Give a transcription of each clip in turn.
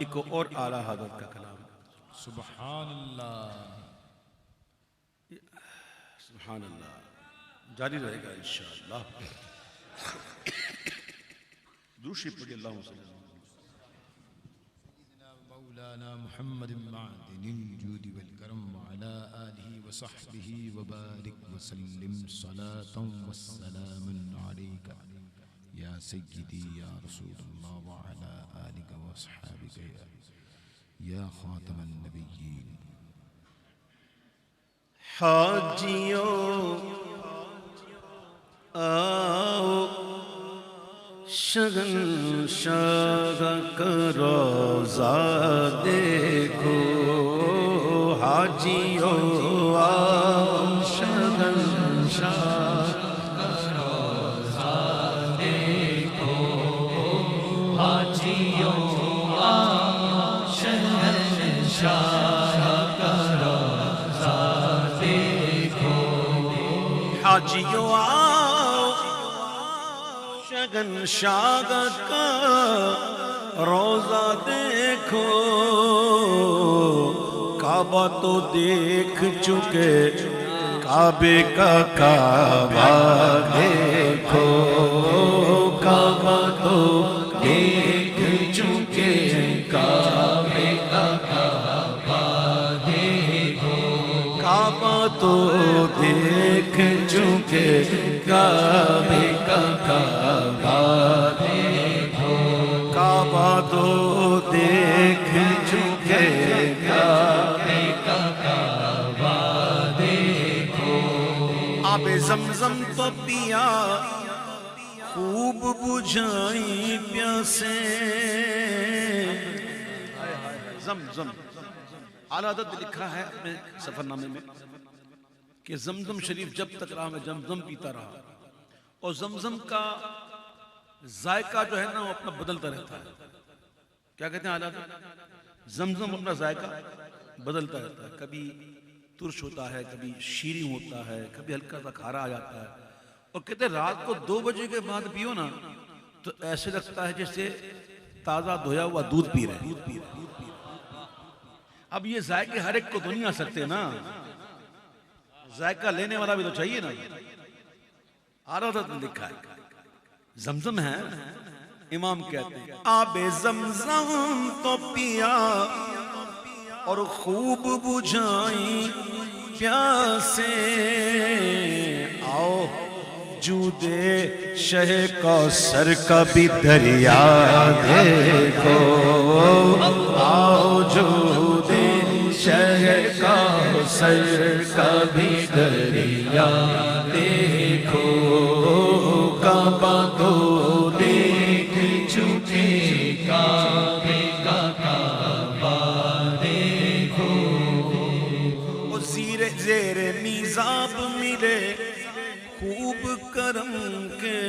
एक और आला हज़रत का कलाम। सुभान अल्लाह, सुभान अल्लाह, जारी रहेगा इंशाअल्लाह। दूसरी पढ़ी अल्लाहुम्मा सल्ली मौलाना मुहम्मद मादिनिल जूदी वल करम व अला आलिहि व सहबिहि व बारिक व सल्लिम सलातन व सलामुन अलैका या सय्यदी या रसूलल्लाह व अला आलिका व अस्हाबिका या खातमन नबिय्यीन। हाजियों आओ शगन शाह का रोज़ा देखो, हाजियों आओ शगन शाह का रोज़ा देखो, हाजियों आओ शगन शाह का रोज़ा देखो, हाजियों शगन शाग का रोज़ा देखो, काबा तो देख चुके, काबे का काबा देखो, काबा तो देख चुके, काबे का काबा देखो, काबा तो देख चुके, काबे का काबा देखो, काबा तो देख चुके, काबे का काबा देखो, आबे ज़मज़म तो पिया, खूब बुझाई प्यासे, ज़मज़म आला हज़रत लिखा है अपने सफरनामे में कि ज़मज़म शरीफ जब तक रहा मैं ज़मज़म पीता रहा, और ज़मज़म का जायका जो है ना वो अपना बदलता रहता है। क्या कहते हैं आला हज़रत? ज़मज़म अपना जायका बदलता रहता है, कभी तुर्श होता है, कभी शीरी होता है, कभी हल्का सा खारा आ जाता है। और कहते हैं रात को 2 बजे के बाद पियो ना तो ऐसे लगता है जैसे ताज़ा धोया हुआ दूध पी रहे हैं। अब ये जायके हर एक को तो नहीं आ सकते ना, जायका लेने वाला भी तो चाहिए ना। आला हज़रत ने लिखा है ज़मज़म है, इमाम कहते हैं आबे ज़मज़म तो पिया और खूब बुझाई प्यासे, आओ जूदे शह कौसर का भी दरिया देखो, आओ जूदे शह कौसर का भी दरिया देखो, काबा तो देख चुके, काबे का काबा देखो, और ज़ीरे ज़ेरे नीज़ाब मिले खूब करम के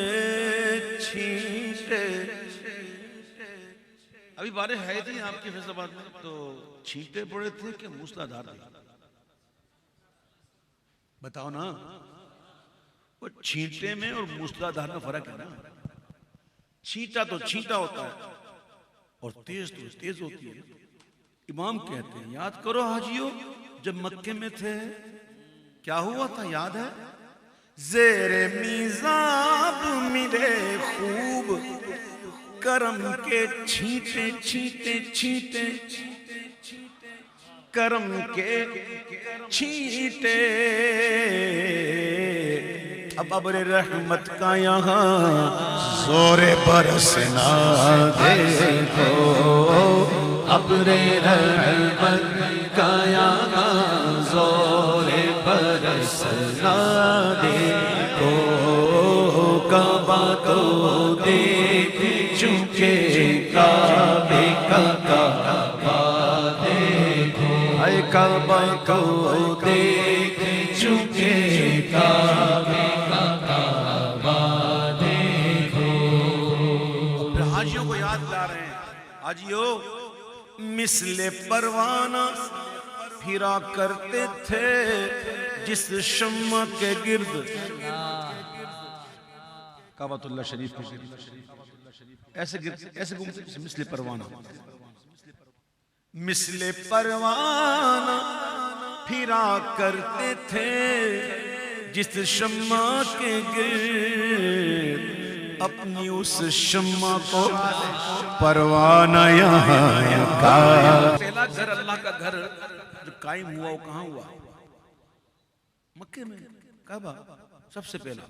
छींटे। अभी बारिश है थी आपके फैसलाबाद में, तो छींटे पड़े थे कि मूसलाधार थे? बताओ ना, वो छींटे में और मूसलाधार में फर्क है ना। छींटा तो छींटा होता है और तेज तो तेज होती है। इमाम कहते हैं याद करो हाजियों, जब मक्के में थे क्या हुआ था, याद है? ज़ेरे मीज़ाब मिले खूब करम के छींटे, छींटे छींटे करम के छींटे, अब अब्रे रहमत का यहाँ जोरे बरसना देखो, अब्रे रहमत का यहाँ जोरे बरसना देखो, काबा तो देख चुके, काबे का काबा देखो, हाय काबा तो देख चुके, काबे का काबा देखो। अपने हाजियों को याद ला रहे हैं, हाजियों मिसले परवाना फिरा करते थे जिस शम्मा के गिर्द, काबतुल्लाह शरीफ के गिर्द ऐसे घूमते मिसले परवाना। मिसले परवाना फिरा करते थे जिस शम्मा के गिर्द, अपनी उस शम्मा को परवाना यहाँ का। पहला घर अल्लाह का घर जो कायम हुआ वो कहाँ हुआ? मक्के में, काबा सबसे पहला।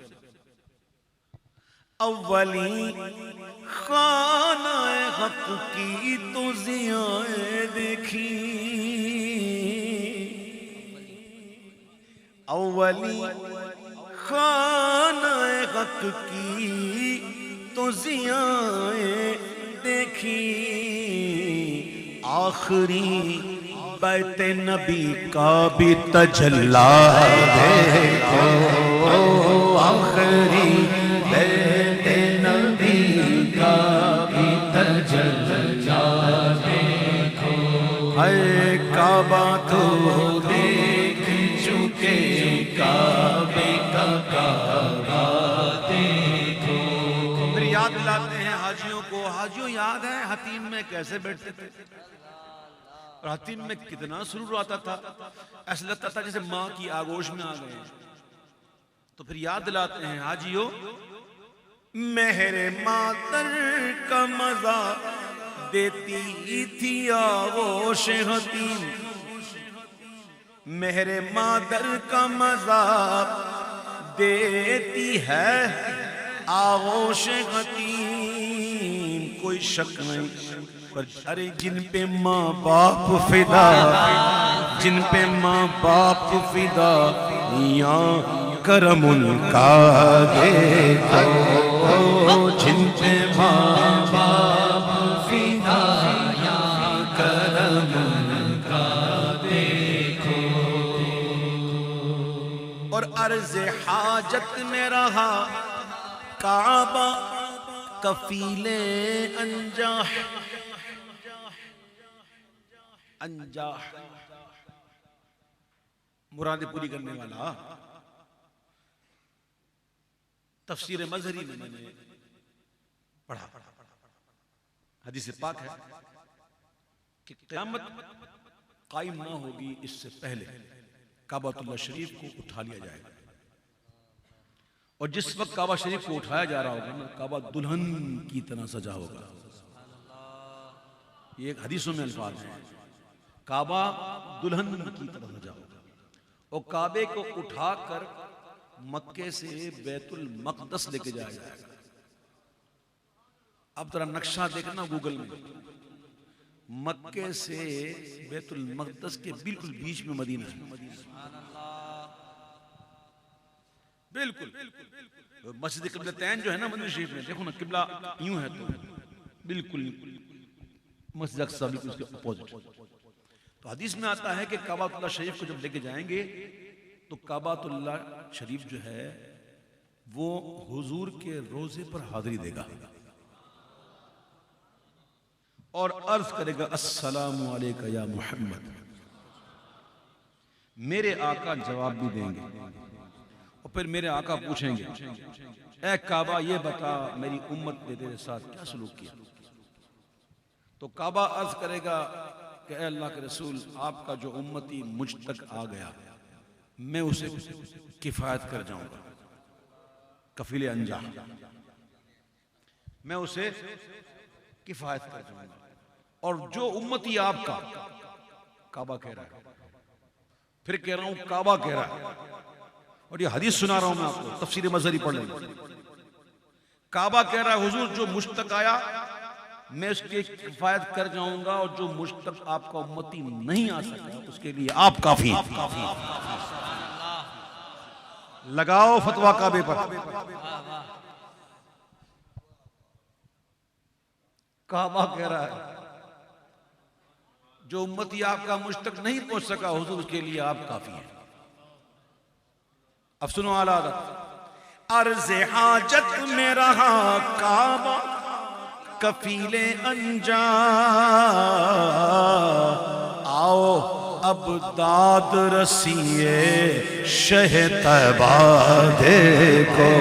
अव्वली खानाए हक की तो ज़ियाए देखी, अव्वली खानाए हक की तो ज़ियाए देखी, आखिरी बैत नबी का भी तजल्ला देखो, आखिरी बैत नबी का भी तजल्ला देखो। है काबा तो देख चुके, काबे का काबा देखो। फिर याद दिलाते हैं हाजियों को, हाजियों याद है हतीम में कैसे बैठते थे, और हतीम में कितना सुरूर आता था, ऐसा लगता था जैसे माँ की आगोश में आ गए। तो फिर याद दिलाते हैं हाजियों, मेहरे मातर का मजा देती थी आगोश हतीम, मेहरे मादर का मजा देती है आगोश हतीम। कोई शक नहीं, पर अरे जिन पे माँ बाप फिदा, जिन पे माँ बाप फिदा, यहाँ करम उनका देखो, जिन पे माँ बाप फिदा, यहाँ करम उनका देखो। और अर्ज़े हाजत में रहा काबा कफीले अंजाह, अंजाह मुरादे पूरी करने वाला। तफसीर मज़हरी में मैंने पढ़ा, हदीस पाक है कि क़यामत कायम ना होगी इससे पहले काबातुल्लाह शरीफ को उठा लिया जाएगा, और जिस वक्त काबा शरीफ को उठाया जा रहा होगा ना, काबा दुल्हन की तरह सजा होगा। ये एक हदीसों में अल्फाज है, काबा दुल्हन की तरह सजा होगा, और काबे को उठाकर मक्के से बैतुल मक़दस लेके जाया जाएगा। अब जरा नक्शा देखना गूगल में, मक्के से बैतुल मक़दस के बिल्कुल बीच में मदीना है, बिल्कुल। मस्जिद क़िबलतैन जो है ना मदीना शरीफ में, देखो ना किबला यूं है, तो बिल्कुल मस्जिद अक़सा बिल्कुल उसके अपोजिट। तो हदीस में आता है कि काबातुल्लाह शरीफ को जब लेके जाएंगे तो काबातुल्लाह शरीफ जो है वो हुजूर के रोजे पर हाजिरी देगा और अर्ज करेगा अस्सलामु अलैका या मुहम्मद। मेरे आका जवाब भी देंगे, और फिर मेरे आका पूछेंगे, ए काबा ये बता मेरी उम्मत ने तेरे साथ क्या सलूक किया। तो काबा अर्ज करेगा कि ए अल्लाह के रसूल, आपका जो उम्मती मुझ तक आ गया मैं उसे किफायत कर जाऊंगा, कफीले अंजाम, मैं उसे किफायत कर जाऊंगा। और जो उम्मती आपका, काबा कह रहा है, फिर कह रहा हूं काबा कह रहा है, और ये हदीस सुना रहा हूं मैं आपको, तफसीर मज़हरी पढ़ लेंगे। काबा कह रहा है हुजूर जो मुझ तक आया मैं उसकी किफायत कर जाऊंगा, और जो मुझ तक आपका उम्मती नहीं आ सका उसके लिए आप काफी हैं। लगाओ फतवा काबे पर। काबा कह रहा है जो उम्मती आपका मुझ तक नहीं पहुंच सका हुजूर उसके लिए आप काफी हैं। अब सुनो आला आदत। अर्ज़े हाजत में रहा काबा कफीले अंजा, आओ अब दाद रसीए शह तैबा देखो,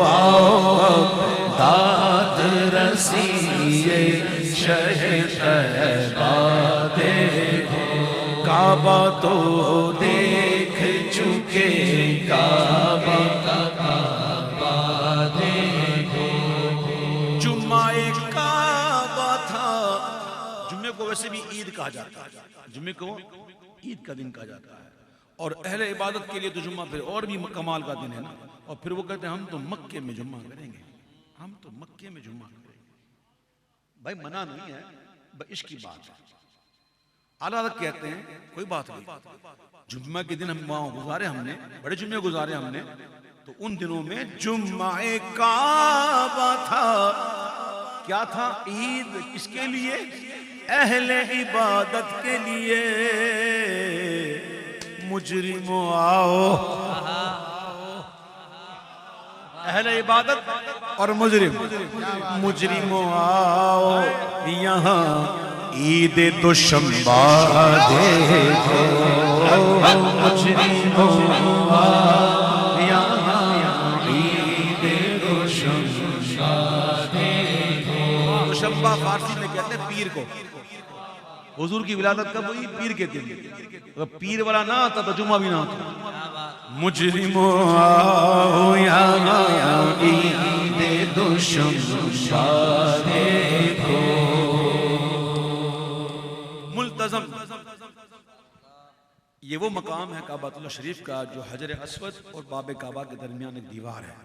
आओ अब दाद रसीए शह तैबा काबा तो देख चुके, काबा जुम्मा काबा था। जुम्मे को वैसे भी ईद कहा जाता है, जुम्मे को ईद का दिन कहा जाता है, और अहले इबादत के लिए तो जुम्मा फिर और भी कमाल का दिन है ना। और फिर वो कहते हैं हम तो मक्के में जुम्मा करेंगे, हम तो मक्के में जुम्मा करेंगे। भाई मना नहीं है, इश्क की बात है। आला हज़रत कहते हैं कोई बात नहीं, जुम्मा के दिन हम वहां गुजारे, हमने बड़े जुम्मे गुजारे हमने, तो उन दिनों में जुम्मा काबा था। क्या था? ईद। किसके लिए? अहले इबादत के लिए। मुजरिमों आओ, अहले इबादत और मुजरिम, मुजरिमों आओ यहाँ ईद दुशंबा देखो। मुजरिमों आओ यहाँ ईद दुशंबा देखो। दुशंबा फारसी में कहते हैं पीर को। हुजूर की विलादत कब हुई? पीर के दिन। अगर पीर वाला ना आता तो जुम्मा भी ना आता। मुजरिमों आओ यहाँ ईद दुशंबा देखो। मुल्तज़म, ये वो मकाम है काबातुल्लाह शरीफ का जो हजर अस्वद और बाब काबा के दरमियान एक दीवार है।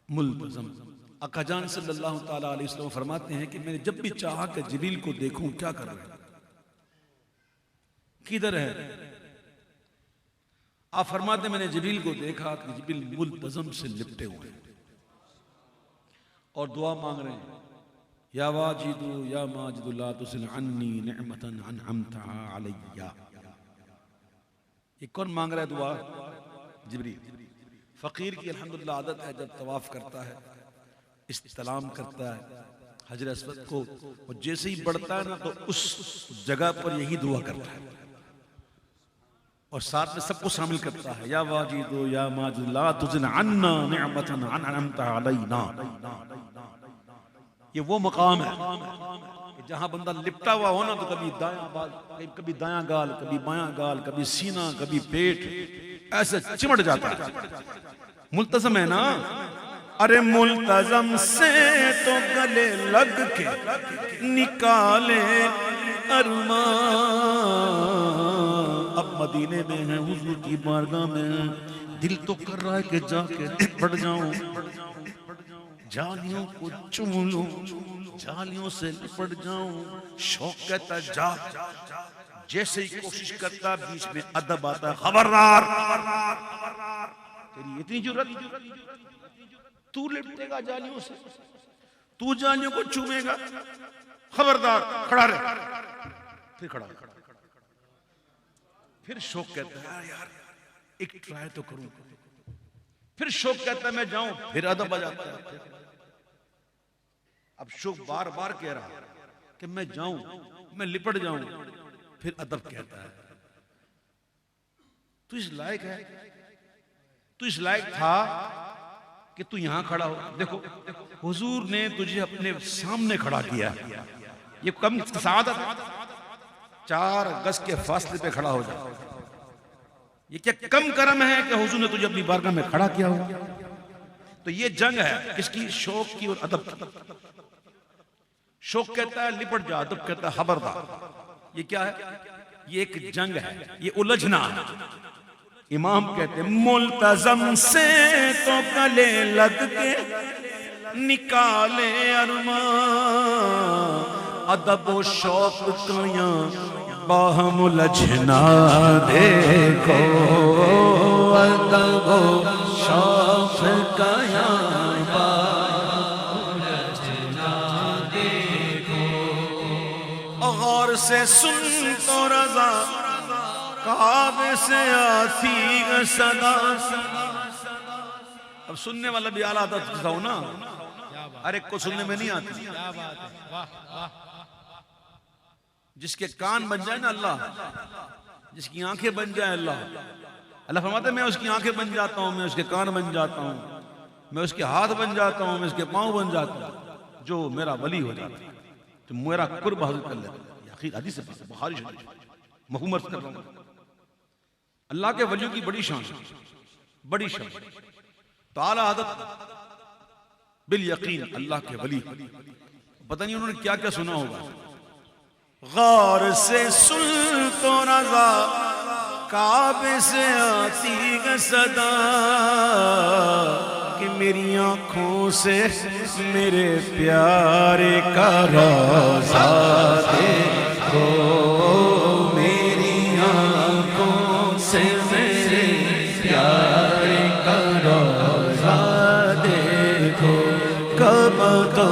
मुल्तज़म। आका जान सल्लल्लाहु ताला अलैहि वसल्लम फरमाते हैं कि मैंने जब भी चाहा कि जिब्रील को देखूं, क्या कर रहे हैं, किधर है? आप फरमाते मैंने जिब्रील को देखा कि जिब्रील मुल्तज़म से लिपटे हुए हैं और दुआ मांग रहे हैं, या वाजिदु या माजिदु ला तुसिल अन्नी निअमतन अनअमतहा अलैया। ये कौन मांग रहा है दुआ? जिब्रील। फकीर की अल्हम्दुलिल्लाह आदत है जब तवाफ करता है, इस्तिलाम करता है हजर अस्वद को, और जैसे ही बढ़ता है ना तो उस जगह पर यही दुआ करता है और साथ में सबको शामिल करता है, या वाजिदु या माजिदु ला तुसिल अन्ना निअमतन अनअमतहा अलैना। ये वो मकाम है कि जहां बंदा लिपटा हुआ हो ना तो कभी दायां बाल, कभी दायां गाल, कभी बायां गाल, कभी सीना, कभी पेट, ऐसे चिमट जाता है। मुल्तज़म है ना? अरे मुल्तज़म से तो गले लग के निकाले अरमान। अब मदीने में है, हुजूर की बारगाह में है, दिल तो कर रहा है कि जाके पड़ जाऊं, जालियों को चूम लूं, जालियों से लिपट जाऊं। शौक कहता जा, जैसे ही कोशिश करता बीच में अदब आता, खबरदार तेरी इतनी जुर्रत, तू लिपटेगा जालियों से, तू जालियों को चूमेगा, खबरदार खड़ा रहे। फिर खड़ा, फिर शौक कहता है यार एक ट्राई तो करूं, फिर शौक कहता है मैं जाऊं, फिर अदब आ जाता है। अब शौक बार बार कह रहा कि मैं जाऊं, मैं लिपट जाऊं, फिर अदब कहता है तू इस लायक है, तू इस लायक था कि तू यहां खड़ा हो। देखो हुजूर ने तुझे अपने सामने खड़ा किया, ये कम सादत 4 गज के फासले पे खड़ा हो जा, ये क्या कम करम है कि हुजूर ने तुझे अपनी बारगाह में खड़ा किया हो। तो ये जंग है किसकी? शौक की और अदब की। शौक कहता है लिपट जा, अदब कहता है खबरदार। ये क्या है? ये एक जंग है, ये उलझना है। इमाम कहते हैं मुल्तज़म से तो गले लग के निकाले अरमान, अदब व शौक का बाहम उलझना देखो। अदब व शौक का उलझना देखो। गौर से सुन तो रज़ा काबे से आती सदा। अब सुनने वाला भी आला था ना, हर एक को सुनने में नहीं आती। जिसके कान बन जाए ना अल्लाह, जिसकी आंखें बन जाए अल्लाह, अल्लाह फरमाते मैं उसकी आंखें बन जाता हूं, मैं उसके कान बन जाता हूं, मैं उसके हाथ बन जाता हूं, मैं उसके पांव बन जाता हूं। जो मेरा वली हो जाता है तो मेरा कुर्ब हासिल कर लेता है। हदीस से बुखारी शरीफ मफहूम अर्ज कर रहा हूं। अल्लाह के वलियों की बड़ी शान है, बड़ी शान। तो आला आदत बिल यकीन अल्लाह के वली, पता नहीं उन्होंने क्या क्या सुना होगा। गौर से सुन तो नज़ा काबे से आती है सदा कि मेरी आंखों से मेरे प्यारे का रोज़ा देखो, मेरी आंखों से मेरे प्यारे का रोज़ा देखो, कब तो